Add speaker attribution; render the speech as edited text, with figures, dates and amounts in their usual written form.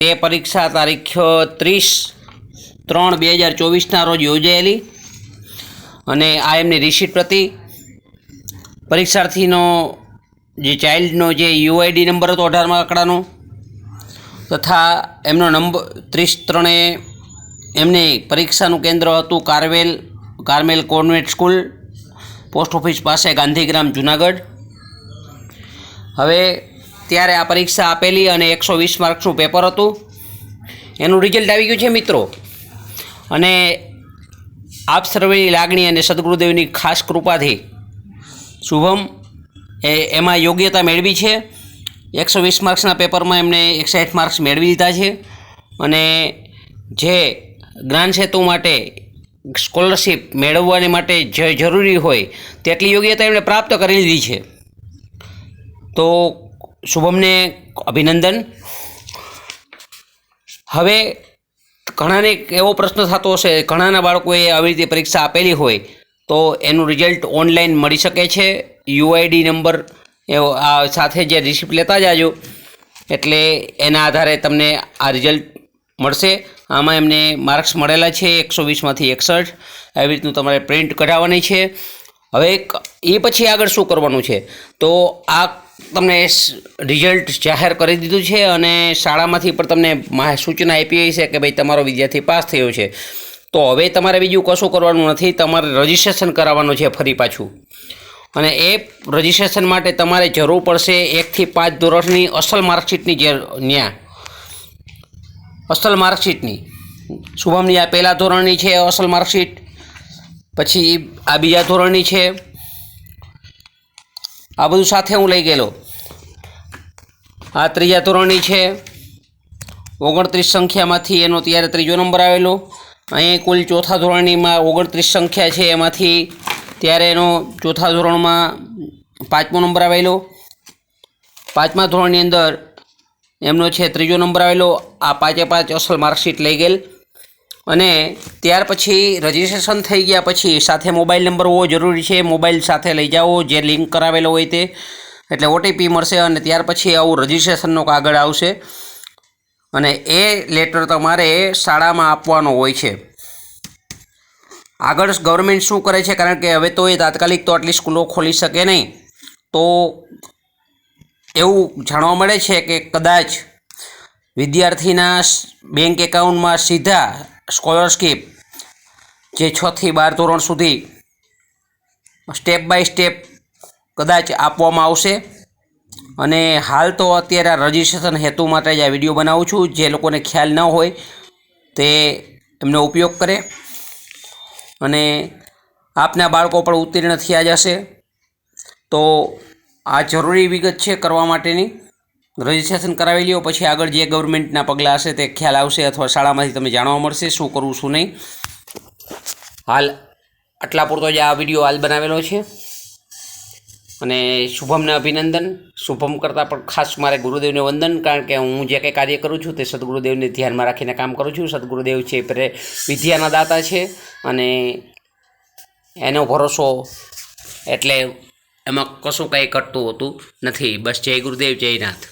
Speaker 1: તે પરીક્ષા તારીખ 30/3/2024 રોજ યોજાયેલી અને આ એમની રિસીટ પ્રતિ પરીક્ષાર્થીનો જે ચાઇલ્ડનો જે યુઆઈડી નંબર હતો 18મા આંકડાનો તથા એમનો નંબર 30/3 એમને પરીક્ષાનું કેન્દ્ર હતું Carmel convent school, post office પાસે, ગાંધીગ્રામ, જુનાગઢ. હવે ત્યારે આ પરીક્ષા આપેલી અને 120 માર્ક્સનું પેપર હતું. એનું રિઝલ્ટ આવી ગયું છે મિત્રો. અને આપ સર્વેની લાગણી અને સદગુરુદેવની ખાસ કૃપાથી શુભમ એમાં યોગ્યતા મેળવી છે. 120 માર્ક્સના પેપરમાં એમણે 61 માર્ક્સ મેળવી લીધા છે અને જે જ્ઞાન સેતુ માટે સ્કોલરશિપ મેળવવાની માટે જે જરૂરી હોય તેટલી યોગ્યતા એમણે પ્રાપ્ત કરી લીધી છે. તો શુભમને અભિનંદન. હવે ઘણાને એવો પ્રશ્ન થતો હશે, ઘણાના બાળકોએ આવી રીતે પરીક્ષા આપેલી હોય તો એનું રિઝલ્ટ ઓનલાઈન મળી શકે છે. યુઆઈડી નંબર સાથે જે રિસિપ્ટ લેતા જાજો એટલે એના આધારે તમને આ રિઝલ્ટ મળશે. આમાં એમને માર્ક્સ મળેલા છે 120માંથી 61. આવી રીતનું તમારે પ્રિન્ટ કઢાવવાની છે. હવે એ પછી આગળ શું કરવાનું છે તો આ તમને રિઝલ્ટ જાહેર કરી દીધું છે અને શાળામાંથી પણ તમને સૂચના આપી છે કે ભાઈ તમારો વિદ્યાર્થી પાસ થયો છે. તો હવે તમારે બીજું કશું કરવાનું નથી, તમારે રજિસ્ટ્રેશન કરાવવાનું છે ફરી પાછું. અને એ રજિસ્ટ્રેશન માટે તમારે જરૂર પડશે 1 થી 5 ધોરણની અસલ માર્કશીટની. જે ત્યાં અસલ માર્કશીટની શુભમની આ પહેલા ધોરણની છે અસલ માર્કશીટ, પછી આ બીજા ધોરણની છે. આ બધું સાથે હું લઈ ગયેલો. આ ત્રીજા ધોરણની છે. 29 સંખ્યામાંથી એનો ત્યારે 3જો નંબર આવેલો. અહીં કુલ ચોથા ધોરણનીમાં 29 સંખ્યા છે, એમાંથી ત્યારે એનો ચોથા ધોરણમાં 5મો નંબર આવેલો. 5મા ધોરણની અંદર એમનો છે 3જો નંબર આવેલો. આ 5 અસલ માર્કશીટ લઈ ગયેલ. અને ત્યાર પછી રજિસ્ટ્રેશન થઈ ગયા પછી સાથે મોબાઈલ નંબર હોવો જરૂરી છે. મોબાઈલ સાથે લઈ જાઓ જે લિંક કરાવેલો હોય તે, એટલે ઓટીપી મળશે અને ત્યાર પછી આવું રજિસ્ટ્રેશનનો કાગળ આવશે અને એ લેટર તમારે શાળામાં આપવાનો હોય છે. આગળ ગવર્મેન્ટ શું કરે છે, કારણ કે હવે તો એ તાત્કાલિક તો આટલી સ્કૂલો ખોલી શકે નહીં, તો એવું જાણવા મળે છે કે કદાચ વિદ્યાર્થીના બેંક એકાઉન્ટમાં સીધા સ્કોલરશિપ જે 6 થી 12 ધોરણ સુધી સ્ટેપ બાય સ્ટેપ કદાચ આપવામાં આવશે. અને હાલ તો અત્યારે રજિસ્ટ્રેશન હેતુ માટે જ આ વિડીયો બનાવું છું. જે લોકોને ખ્યાલ ન હોય તે એમનો ઉપયોગ કરે. અને આપના બાળકો પણ ઉત્તીર્ણ થયા જશે. તો આ જરૂરી વિગત છે કરવા માટેની. રજિસ્ટ્રેશન કરાવી લ્યો, પછી આગળ જે ગવર્મેન્ટના પગલાં હશે તે ખ્યાલ આવશે અથવા શાળામાંથી તમને જાણવા મળશે શું કરવું શું નહીં. હાલ આટલા પૂરતો જ આ વિડીયો હાલ બનાવેલો છે. અને શુભમને અભિનંદન. શુભમ કરતાં પણ ખાસ મારે ગુરુદેવને વંદન, કારણ કે હું જે કંઈ કાર્ય કરું છું તે સદગુરુદેવને ધ્યાનમાં રાખીને કામ કરું છું. સદગુરુદેવ છે વિદ્યાના દાતા છે અને એનો ભરોસો એટલે એમાં કશું કંઈ ઘટતું હોતું નથી. બસ જય ગુરુદેવ, જય નાથ.